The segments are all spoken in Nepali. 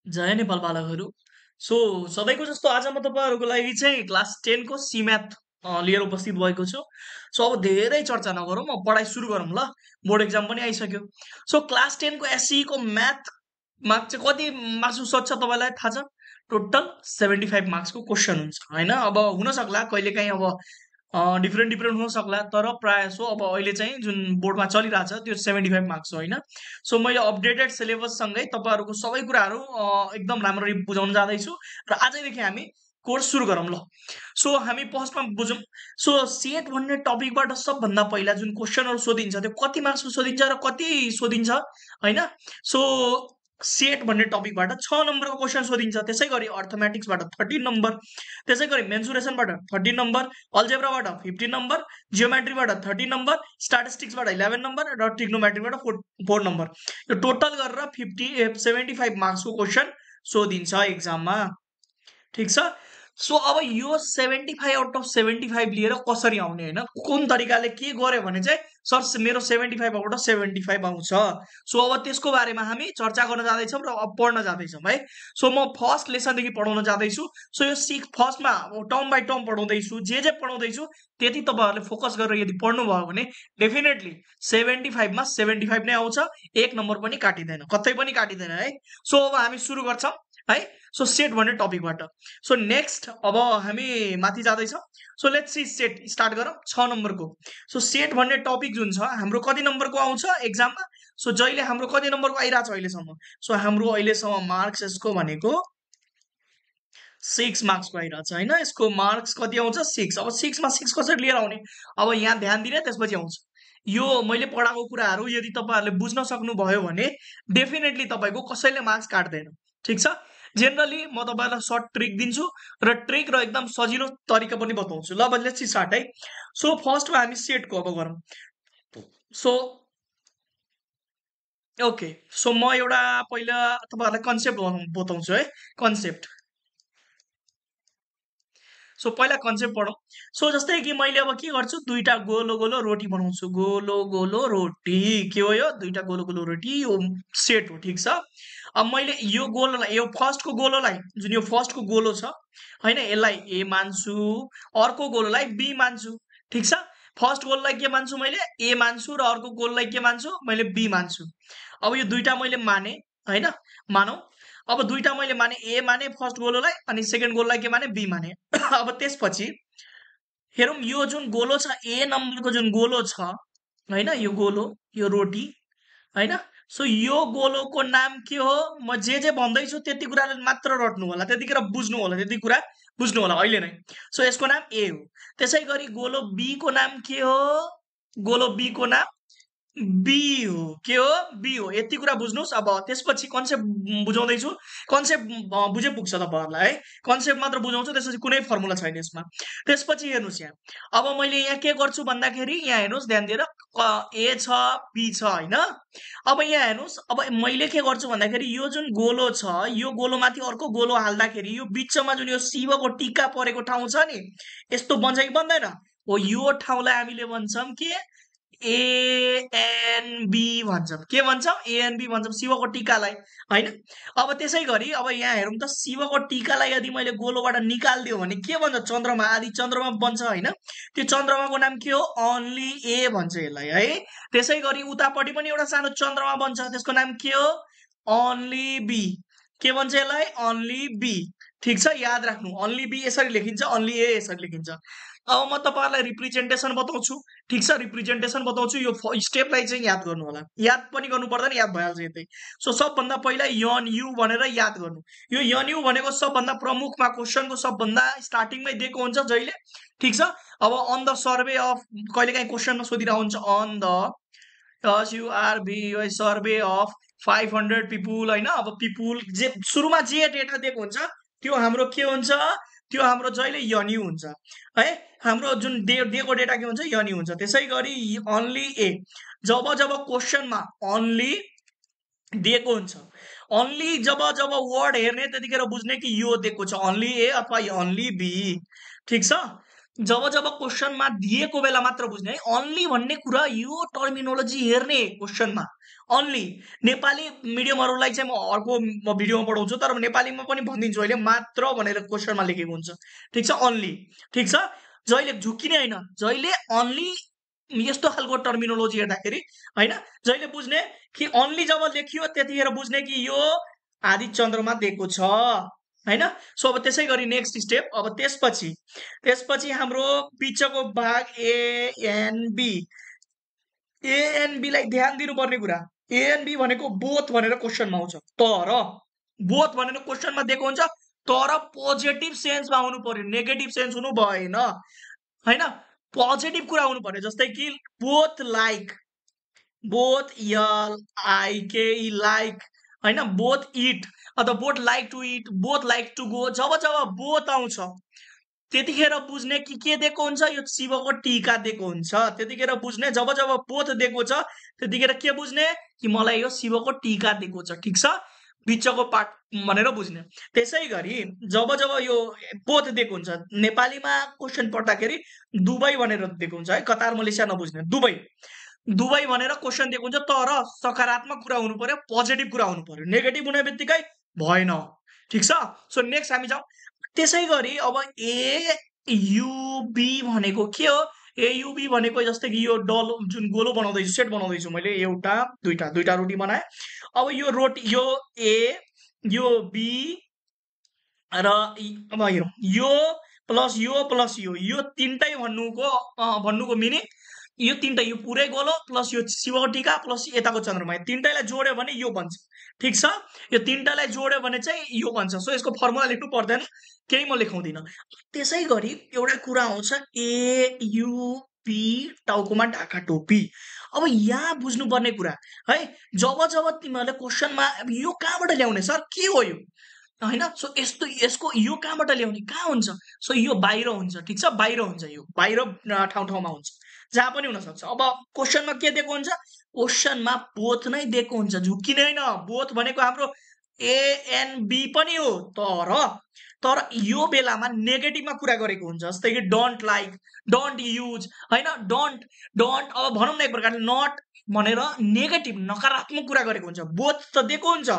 जय नेपाल बालकहरू। सो सधैँको जस्तो आज म तपाईँहरूको लागि चाहिँ क्लास 10 को सी म्याथ लिएर उपस्थित भएको छु। सो अब धेरै चर्चा नगरौँ, अब पढाइ सुरु गरौँ ल। बोर्ड एक्जाम पनि आइसक्यो। सो क्लास 10 को एसई को म्याथ मार्क्स चाहिँ कति मार्क्सको सोध्छ तपाईँलाई थाहा छ? टोटल 75 मार्क्सको क्वेसन हुन्छ होइन। अब हुन सक्ला कहिलेकाहीँ अब डिफ्रेन्ट डिफ्रेन्ट हुन सक्ला, तर प्रायः सो अब अहिले चाहिँ जुन बोर्डमा चलिरहेछ त्यो 75 मार्क्स हो होइन। सो मैले अपडेटेड सिलेबससँगै तपाईँहरूको सबै कुराहरू एकदम राम्ररी बुझाउन जाँदैछु र आजैदेखि हामी कोर्स सुरु गरौँ ल। सो हामी फर्स्टमा बुझौँ। सो सेट भन्ने टपिकबाट सबभन्दा पहिला जुन क्वेसनहरू सोधिन्छ त्यो कति मार्क्सको सोधिन्छ र कति सोधिन्छ होइन। सो सेट भन्ने टपिकबाट 6 नम्बरको क्वेसन सोधिन्छ। त्यसै गरी अर्थमेटिक्सबाट 13 नम्बर, त्यसै गरी मेन्सुरेसनबाट 13 नम्बर, अल्जेब्राबाट 15 नम्बर, जियोमेट्रीबाट 30 नम्बर, स्ट्याटिस्टिक्सबाट 11 नम्बर र ट्रिग्नोमेट्रीबाट 4 नम्बर। यो टोटल गरेर 75 मार्क्सको क्वेसन सोधिन्छ एक्जाममा। ठिक छ। सो अब यो 75 आउट अफ 75 लिएर कसरी आउने होइन, कुन तरिकाले के गर्यो भने चाहिँ सर मेरो 75 आउट अफ 75 आउँछ। सो अब त्यसको बारेमा हामी चर्चा गर्न जाँदैछौँ र अब पढ्न जाँदैछौँ है। सो म फर्स्ट लेसनदेखि पढाउन जाँदैछु। सो यो फर्स्टमा टर्म बाई टर्म पढाउँदैछु। जे पढाउँदैछु त्यति तपाईँहरूले फोकस गरेर यदि पढ्नुभयो भने डेफिनेटली 75 मा 75 नै आउँछ। एक नम्बर पनि काटिँदैन, कतै पनि काटिँदैन है। सो अब हामी सुरु गर्छौँ है। सो सेट भन्ने टपिकबाट। सो नेक्स्ट अब हामी माथि जाँदैछौँ। So let's see set start गरौँ 6 नम्बरको। सो सेट भन्ने टपिक जुन छ हाम्रो कति नम्बरको आउँछ एक्जाममा? सो जहिले हाम्रो कति नम्बरको आइरहेको छ अहिलेसम्म? सो हाम्रो अहिलेसम्म मार्क्स यसको भनेको 6 मार्क्सको आइरहेको छ होइन। यसको मार्क्स कति आउँछ? 6। अब 6 मा 6 कसरी लिएर आउने? अब यहाँ ध्यान दिने त्यसपछि आउँछ। यो मैले पढाएको कुराहरू यदि तपाईँहरूले बुझ्न सक्नुभयो भने डेफिनेटली तपाईँको कसैले मार्क्स काट्दैन। ठिक छ। जेनरली म तपाईँलाई सर्ट ट्रिक दिन्छु र ट्रिक र एकदम सजिलो तरिका पनि बताउँछु ल। अब लेट्स स्टार्ट है। सो फर्स्टमा हामी सेटको अब गरौँ। So okay. सो म एउटा पहिला तपाईँहरूलाई कन्सेप्ट बताउँछु है। कन्सेप्ट। सो पहिला कन्सेप्ट पढौँ। सो जस्तै कि मैले अब के गर्छु, दुईटा गोलो गोलो रोटी बनाउँछु। गोलो गोलो रोटी के हो यो? दुईटा गोलो गोलो रोटी, यो सेट हो। ठिक छ। अब मैले यो गोलोलाई, यो फर्स्टको गोलोलाई, जुन यो फर्स्टको गोलो छ होइन, यसलाई ए मान्छु, अर्को गोलोलाई बी मान्छु। ठिक छ। फर्स्ट गोललाई के मान्छु मैले? ए मान्छु र अर्को गोललाई के मान्छु? मैले बी मान्छु। अब यो दुईटा मैले माने होइन, मानौ। अब दुईटा मैले माने, ए माने फर्स्ट गोलोलाई अनि सेकेन्ड गोललाई के माने? बी माने। अब त्यसपछि हेरौँ यो जुन गोलो छ, ए नम्बरको जुन गोलो छ होइन, यो गोलो, यो रोटी होइन। सो यो गोलोको नाम के हो? म जे भन्दैछु त्यति कुरा मात्र रट्नु होला, त्यतिखेर बुझ्नु होला, त्यति कुरा बुझ्नु होला अहिले नै। सो यसको नाम ए हो। त्यसै गरी गोलो बी को नाम के हो? गोलो बी को नाम बी हो। के हो? बी हो। यति कुरा बुझ्नुहोस्। अब त्यसपछि कन्सेप्ट बुझाउँदैछु। कन्सेप्ट बुझे पुग्छ तपाईँहरूलाई है। कन्सेप्ट मात्र बुझाउँछु, त्यसपछि कुनै फर्मुला छैन यसमा। त्यसपछि हेर्नुहोस् यहाँ, अब मैले यहाँ के गर्छु भन्दाखेरि यहाँ हेर्नुहोस् ध्यान दिएर, ए छ बी छ होइन। अब यहाँ हेर्नुहोस्, अब मैले के गर्छु भन्दाखेरि यो जुन गोलो छ, यो गोलोमाथि अर्को गोलो हाल्दाखेरि यो बिचमा जुन यो शिवको टीका परेको ठाउँ छ नि, यस्तो बन्छ कि बन्दैन? हो, यो ठाउँलाई हामीले भन्छौँ के? एएनबी भन्छौँ। के भन्छौँ? एएनबी भन्छौँ, शिवको टीकालाई होइन। अब त्यसै गरी अब यहाँ हेरौँ त, शिवको टीकालाई यदि मैले गोलोबाट निकालिदियो भने के भन्छ? चन्द्रमा, आदि चन्द्रमा बन्छ होइन। त्यो चन्द्रमाको नाम के हो? ओन्ली ए भन्छ यसलाई है। त्यसै गरी उतापट्टि पनि एउटा सानो चन्द्रमा बन्छ, त्यसको नाम के हो? Only B. के भन्छ यसलाई? Only B. ठिक छ, याद राख्नु। ओन्ली बी यसरी लेखिन्छ, ओन्ली ए यसरी लेखिन्छ। अब म तपाईँहरूलाई रिप्रेजेन्टेसन बताउँछु। ठिक छ, रिप्रेजेन्टेसन बताउँछु। यो स्टेपलाई चाहिँ याद गर्नु होला, याद पनि गर्नु पर्दैन, याद भइहाल्छ यतै। सो सबभन्दा पहिला यन यु भनेर याद गर्नु। यो यन यु भनेको सबभन्दा प्रमुखमा क्वेसनको सबभन्दा स्टार्टिङमै दिएको हुन्छ जहिले। ठिक छ। अब अन द सर्वे अफ, कहिलेकाहीँ क्वेसनमा सोधिरहेको हुन्छ, on the SURB survey of 500 people होइन। अब पिपुल जे सुरुमा जे डेटा दिएको हुन्छ त्यो हाम्रो के हुन्छ? त्यो हाम्रो जहिले यन्यु हुन्छ है। हाम्रो जुन दिएको डेटा के हुन्छ? यन्यु हुन्छ। त्यसै गरी ओन्ली ए, जब जब क्वेसनमा ओन्ली दिएको हुन्छ, ओन्ली जब जब वर्ड हेर्ने त्यतिखेर बुझ्ने कि यो दिएको छ ओन्ली ए अथवा ओन्ली बी। ठिक छ। जब जब क्वेसनमा दिएको बेला मात्र बुझ्ने है। अन्ली भन्ने कुरा यो टर्मिनोलोजी हेर्ने क्वेसनमा अन्ली। नेपाली मिडियमहरूलाई चाहिँ म अर्को भिडियोमा पढाउँछु, तर नेपालीमा पनि भनिदिन्छु अहिले, मात्र भनेर क्वेसनमा लेखेको हुन्छ। ठिक छ, अन्ली। ठिक छ, जहिले झुक्किने होइन, जहिले अन्ली यस्तो खालको टर्मिनोलोजी हेर्दाखेरि होइन, जहिले बुझ्ने कि अन्ली जब लेखियो त्यतिखेर बुझ्ने कि यो आदित्य चन्द्रमा दिएको छ होइन। सो अब त्यसै गरी नेक्स्ट स्टेप, अब त्यसपछि हाम्रो बिचको भाग एएनबी। एएनबीलाई ध्यान दिनुपर्ने कुरा, एएनबी भनेको बोथ भनेर क्वेसनमा आउँछ, तर बोथ भनेर क्वेसनमा दिएको हुन्छ, तर पोजिटिभ सेन्समा आउनु पर्यो, नेगेटिभ सेन्स हुनु भएन होइन। पोजिटिभ कुरा आउनु पर्यो, जस्तै कि both like, both LIKE like होइन, बोथ इट अथवा both like to it, both like to go. जब जब बोथ आउँछ त्यतिखेर बुझ्ने कि के दिएको हुन्छ, यो शिवको टीका दिएको हुन्छ। त्यतिखेर बुझ्ने, जब जब बोथ दिएको छ त्यतिखेर के बुझ्ने कि मलाई यो शिवको टीका दिएको छ। ठिक छ, बिचको पार्ट भनेर बुझ्ने। त्यसै गरी जब जब यो बोथ दिएको हुन्छ, नेपालीमा क्वेसन पढ्दाखेरि दुबई भनेर दिएको हुन्छ है, कतार मलेसिया नबुझ्ने, दुबई दुबई भनेर क्वेसन दिएको हुन्छ, तर सकारात्मक कुरा हुनु पर्यो, पोजिटिभ कुरा हुनु पर्यो, नेगेटिभ हुने बित्तिकै भएन। ठिक छ, सो नेक्स्ट हामी जाउँ। त्यसै गरी अब एयुबी भनेको के हो? एयुबी भनेको जस्तै कि यो डल जुन गोलो बनाउँदैछु, सेट बनाउँदैछु मैले, एउटा दुईटा रोटी बनाएँ। अब यो रोटी, यो ए, यो बी र अब हेरौँ, यो प्लस यो तिनटै भन्नुको मिनिङ यो तिनटै, यो पुरै गोलो प्लस यो शिवको टीका प्लस यताको चन्द्रमा, यो तिनटैलाई जोड्यो भने यो बन्छ। ठिक छ, यो तिनटालाई जोड्यो भने चाहिँ यो बन्छ। सो यसको फर्मुला लेख्नु पर्दैन, केही म लेखाउँदिनँ। त्यसै गरी एउटा कुरा आउँछ एयुपी, टाउकोमा ढाका टोपी। अब यहाँ बुझ्नुपर्ने कुरा है, जब जब तिमीहरूले क्वेसनमा यो कहाँबाट ल्याउने सर, के हो यो होइन, सो यस्तो यसको यो कहाँबाट ल्याउने, कहाँ हुन्छ, सो यो बाहिर हुन्छ। ठिक छ, बाहिर हुन्छ, यो बाहिर ठाउँ ठाउँमा हुन्छ, जहाँ पनि हुनसक्छ। अब क्वेसनमा के दिएको हुन्छ, क्वेसनमा बोथ नै दिएको हुन्छ, झुक्किँदैन। बोथ भनेको हाम्रो एएनबी पनि हो, तर यो बेलामा नेगेटिभमा कुरा गरेको हुन्छ, जस्तै कि डोन्ट लाइक, डोन्ट युज होइन, डोन्ट अब भनौँ न एक प्रकारले नट भनेर नेगेटिभ नकारात्मक कुरा गरेको हुन्छ। बोथ त दिएको हुन्छ,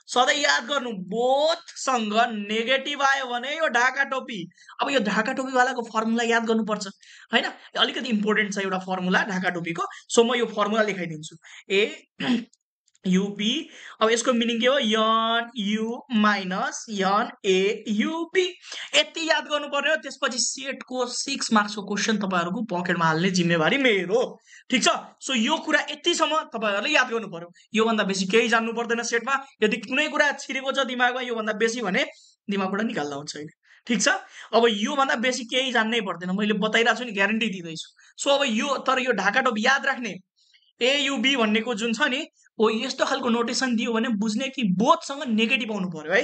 सधैँ याद गर्नु, बोथसँग नेगेटिभ आयो भने यो ढाका टोपी। अब यो ढाका टोपीवालाको फर्मुला याद गर्नुपर्छ होइन, अलिकति इम्पोर्टेन्ट छ एउटा फर्मुला ढाका टोपीको। सो म यो फर्मुला लेखाइदिन्छु, ए युबी। अब यसको मिनिङ के हो, यन यु माइनस यन ए युबी, यति याद गर्नुपर्ने हो। त्यसपछि सेटको 6 मार्क्सको क्वेसन तपाईँहरूको पकेटमा हाल्ने जिम्मेवारी मेरो। ठिक छ, सो यो कुरा यतिसम्म तपाईँहरूले याद गर्नु पर्यो, योभन्दा बेसी केही जान्नु पर्दैन सेटमा। यदि कुनै कुरा छिरेको छ दिमागमा योभन्दा बेसी भने दिमागबाट निकाल्दा हुन्छ होइन। ठिक छ, अब योभन्दा बेसी केही जान्नै पर्दैन, मैले बताइरहेको छु नि, ग्यारेन्टी दिँदैछु। सो अब यो, तर यो ढाका टोपी याद राख्ने, एयुबी भन्नेको जुन छ नि, हो यस्तो खालको नोटेसन दियो भने बुझ्ने कि बोथसँग नेगेटिभ आउनु पर्यो है,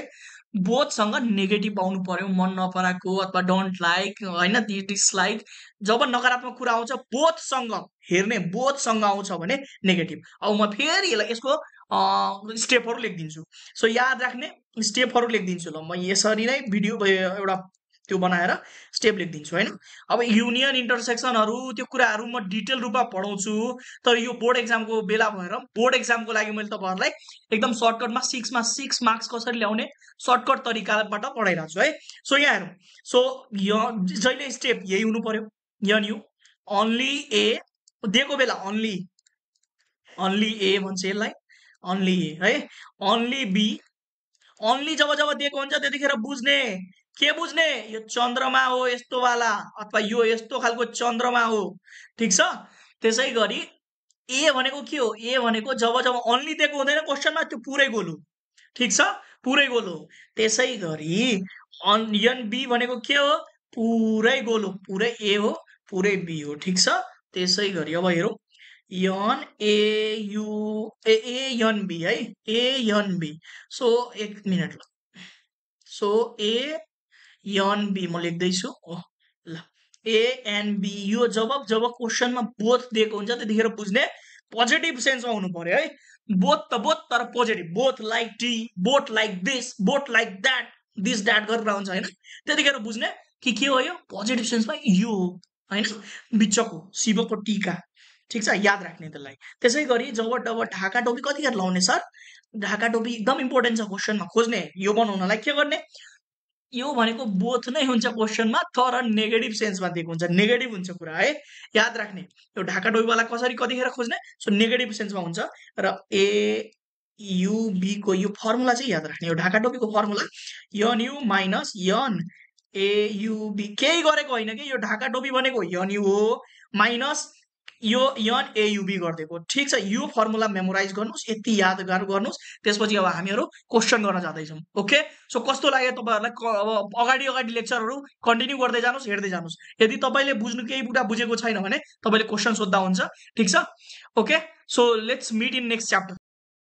बोथसँग नेगेटिभ आउनु पर्यो, मन नपराएको अथवा डोन्ट लाइक होइन, डिसलाइक। जब नकारात्मक कुरा आउँछ बोथसँग हेर्ने, बोथसँग आउँछ भने नेगेटिभ। अब म फेरि यसको स्टेपहरू लेखिदिन्छु। सो याद राख्ने स्टेपहरू लेखिदिन्छु ल, म यसरी नै भिडियो एउटा त्यो बनाएर स्टेप लेखिदिन्छु होइन। अब युनियन इन्टरसेक्सनहरू त्यो कुराहरू म डिटेल रूपमा पढाउँछु, तर यो बोर्ड एक्जामको बेला भएर बोर्ड एक्जामको लागि मैले तपाईँहरूलाई एकदम सर्टकटमा 6 मा 6 मार्क्स कसरी ल्याउने सर्टकट तरिकाबाट पढाइरहेको छु है। सो यहाँ हेरौँ, सो जहिले स्टेप यही हुनु पर्यो, यन यु अन्ली ए दिएको बेला अन्ली ए भन्छ यसलाई, अन्ली ए है, अन्ली बी, अन्ली जब जब दिएको हुन्छ त्यतिखेर बुझ्ने, के बुझ्ने, यो चन्द्रमा हो यस्तो वाला, अथवा यो यस्तो खालको चन्द्रमा हो। ठिक छ, त्यसै गरी ए भनेको के हो, ए भनेको जब जब अन्ली दिएको हुँदैन क्वेसनमा त्यो पुरै गोल हो। ठिक छ, पुरै गोल हो। त्यसै गरी यन बी भनेको के हो, पुरै गोल हो, पुरै ए हो, पुरै बी हो। ठिक छ, त्यसै गरी अब हेरौँ, यन ए यु ए यन बी है, ए यन बी। सो एक मिनट ल, सो ए यन बी म लेख्दैछु ल, एएनबी। यो जब जब क्वेसनमा बोथ दिएको हुन्छ त्यतिखेर बुझ्ने पोजिटिभ सेन्समा हुनु पर्यो है, बोथ त बोथ तर positive, both like T, both like this, both like that, this that गरेर हुन्छ होइन, त्यतिखेर बुझ्ने के हो यो पोजिटिभ सेन्समा यो हो होइन बिचको शिवको टीका ठिक छ याद राख्ने त्यसलाई त्यसै गरी जब ढाका टोपी कतिखेर लाउने सर ढाका टोपी एकदम इम्पोर्टेन्ट छ क्वेसनमा खोज्ने यो बनाउनलाई के गर्ने यो भनेको बोथ नै हुन्छ क्वेसनमा तर नेगेटिभ सेन्समा दिएको हुन्छ नेगेटिभ हुन्छ कुरा है याद राख्ने यो ढाका टोपीवाला कसरी कतिखेर खोज्ने सो नेगेटिभ सेन्समा हुन्छ र एयुबी को यो फर्मुला चाहिँ याद राख्ने यो ढाका टोपीको formula n U minus n AUB केही गरेको होइन कि यो ढाका टोपी भनेको यन यु हो माइनस यो यन एयुबी गरिदिएको ठिक छ यो फर्मुला मेमोराइज गर्नुहोस् यति याद गर्नुहोस् त्यसपछि अब हामीहरू क्वेसन गर्न जाँदैछौँ ओके सो कस्तो लाग्यो तपाईँहरूलाई अब अगाडि अगाडि लेक्चरहरू कन्टिन्यू गर्दै जानुहोस् हेर्दै जानुहोस् यदि तपाईँले बुझ्नु केही कुरा बुझेको छैन भने तपाईँले क्वेसन सोद्धा हुन्छ ठिक छ okay so let's meet in next chapter